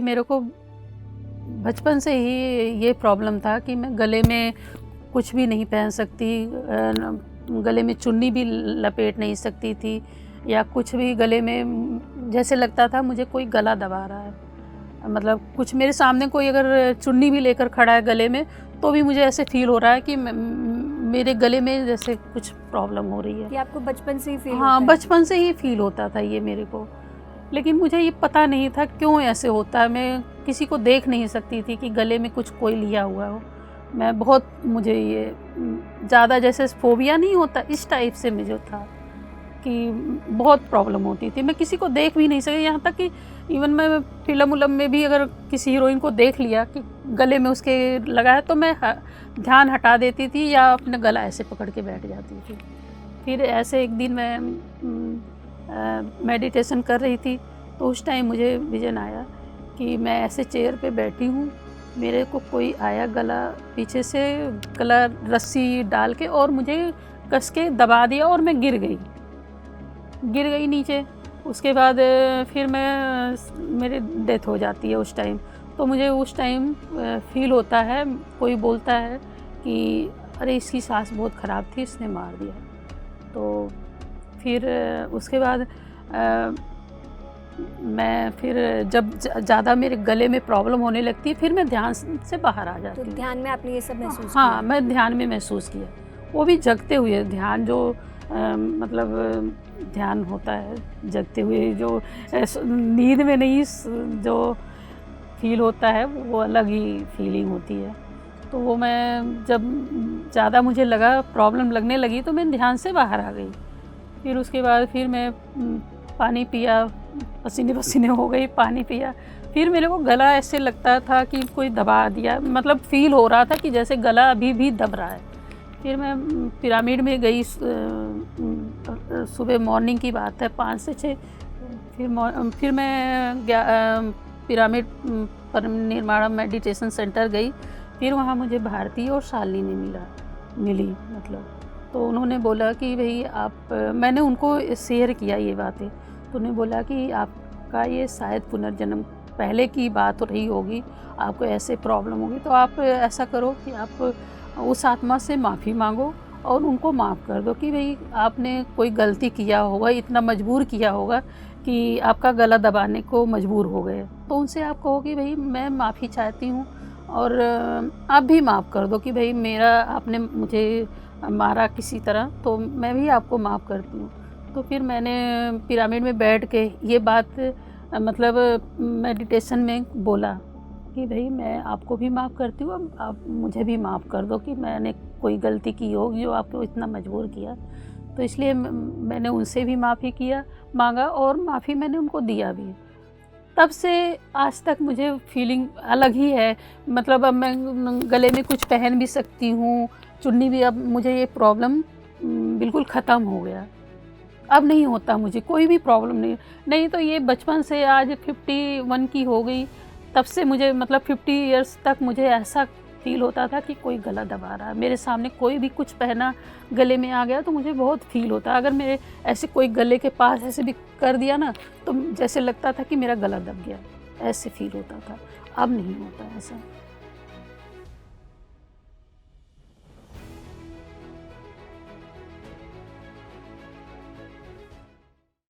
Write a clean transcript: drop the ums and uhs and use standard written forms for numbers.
मेरे को बचपन से ही ये प्रॉब्लम था कि मैं गले में कुछ भी नहीं पहन सकती, गले में चुन्नी भी लपेट नहीं सकती थी, या कुछ भी गले में जैसे लगता था मुझे कोई गला दबा रहा है। मतलब कुछ मेरे सामने कोई अगर चुन्नी भी लेकर खड़ा है गले में, तो भी मुझे ऐसे फील हो रहा है कि मेरे गले में जैसे कुछ प्रॉब्लम हो रही है। कि आपको बचपन से ही फील हाँ, बचपन से ही फील होता था ये मेरे को, लेकिन मुझे ये पता नहीं था क्यों ऐसे होता है। मैं किसी को देख नहीं सकती थी कि गले में कुछ कोई लिया हुआ हो। मैं बहुत, मुझे ये ज़्यादा जैसे फोबिया नहीं होता, इस टाइप से मुझे था कि बहुत प्रॉब्लम होती थी। मैं किसी को देख भी नहीं सकी, यहाँ तक कि इवन मैं फिल्म उलम में भी अगर किसी हीरोइन को देख लिया कि गले में उसके लगा है, तो मैं ध्यान हटा देती थी या अपना गला ऐसे पकड़ के बैठ जाती थी। फिर ऐसे एक दिन मैं मेडिटेशन कर रही थी, तो उस टाइम मुझे विजन आया कि मैं ऐसे चेयर पे बैठी हूँ, मेरे को कोई आया, गला पीछे से गला रस्सी डाल के और मुझे कस के दबा दिया और मैं गिर गई नीचे। उसके बाद फिर मेरी डेथ हो जाती है उस टाइम। तो मुझे उस टाइम फील होता है, कोई बोलता है कि अरे इसकी सांस बहुत ख़राब थी, इसने मार दिया। तो फिर उसके बाद मैं फिर जब ज़्यादा मेरे गले में प्रॉब्लम होने लगती है, फिर मैं ध्यान से बाहर आ जाती हूँ। तो ध्यान में आपने ये सब महसूस किया? हाँ, मैं ध्यान में महसूस किया, वो भी जगते हुए ध्यान, जो मतलब ध्यान होता है जगते हुए, जो नींद में नहीं, जो फील होता है वो अलग ही फीलिंग होती है। तो वो मैं जब ज़्यादा मुझे लगा, प्रॉब्लम लगने लगी, तो मैं ध्यान से बाहर आ गई। फिर उसके बाद फिर मैं पानी पिया, पसीने हो गई, पानी पिया। फिर मेरे को गला ऐसे लगता था कि कोई दबा दिया, मतलब फ़ील हो रहा था कि जैसे गला अभी भी दब रहा है। फिर मैं पिरामिड में गई, सुबह मॉर्निंग की बात है, 5 से 6। फिर मैं पिरामिड परिनिर्वाणम मेडिटेशन सेंटर गई। फिर वहाँ मुझे भारती और शालिनी मिली मतलब। तो उन्होंने बोला कि भाई आप, मैंने उनको शेयर किया ये बातें, तो उन्होंने बोला कि आपका ये शायद पुनर्जन्म पहले की बात रही होगी, आपको ऐसे प्रॉब्लम होगी, तो आप ऐसा करो कि आप उस आत्मा से माफ़ी मांगो और उनको माफ़ कर दो कि भाई आपने कोई गलती किया होगा, इतना मजबूर किया होगा कि आपका गला दबाने को मजबूर हो गए। तो उनसे आप कहो कि भाई मैं माफ़ी चाहती हूँ, और आप भी माफ़ कर दो कि भाई आपने मुझे मारा किसी तरह, तो मैं भी आपको माफ़ करती हूँ। तो फिर मैंने पिरामिड में बैठ के ये बात मतलब मेडिटेशन में बोला कि भाई मैं आपको भी माफ़ करती हूँ, अब आप मुझे भी माफ़ कर दो कि मैंने कोई गलती की होगी जो आपको इतना मजबूर किया। तो इसलिए मैंने उनसे भी माफ़ी मांगा और माफ़ी मैंने उनको दिया भी। तब से आज तक मुझे फीलिंग अलग ही है। मतलब अब मैं गले में कुछ पहन भी सकती हूँ, चुन्नी भी, अब मुझे ये प्रॉब्लम बिल्कुल ख़त्म हो गया। अब नहीं होता मुझे कोई भी प्रॉब्लम नहीं तो ये बचपन से आज 51 की हो गई, तब से मुझे मतलब 50 इयर्स तक मुझे ऐसा फील होता था कि कोई गला दबा रहा है। मेरे सामने कोई भी कुछ पहना गले में आ गया तो मुझे बहुत फील होता। अगर मेरे ऐसे कोई गले के पास ऐसे भी कर दिया ना, तो जैसे लगता था कि मेरा गला दब गया, ऐसे फील होता था। अब नहीं होता ऐसा।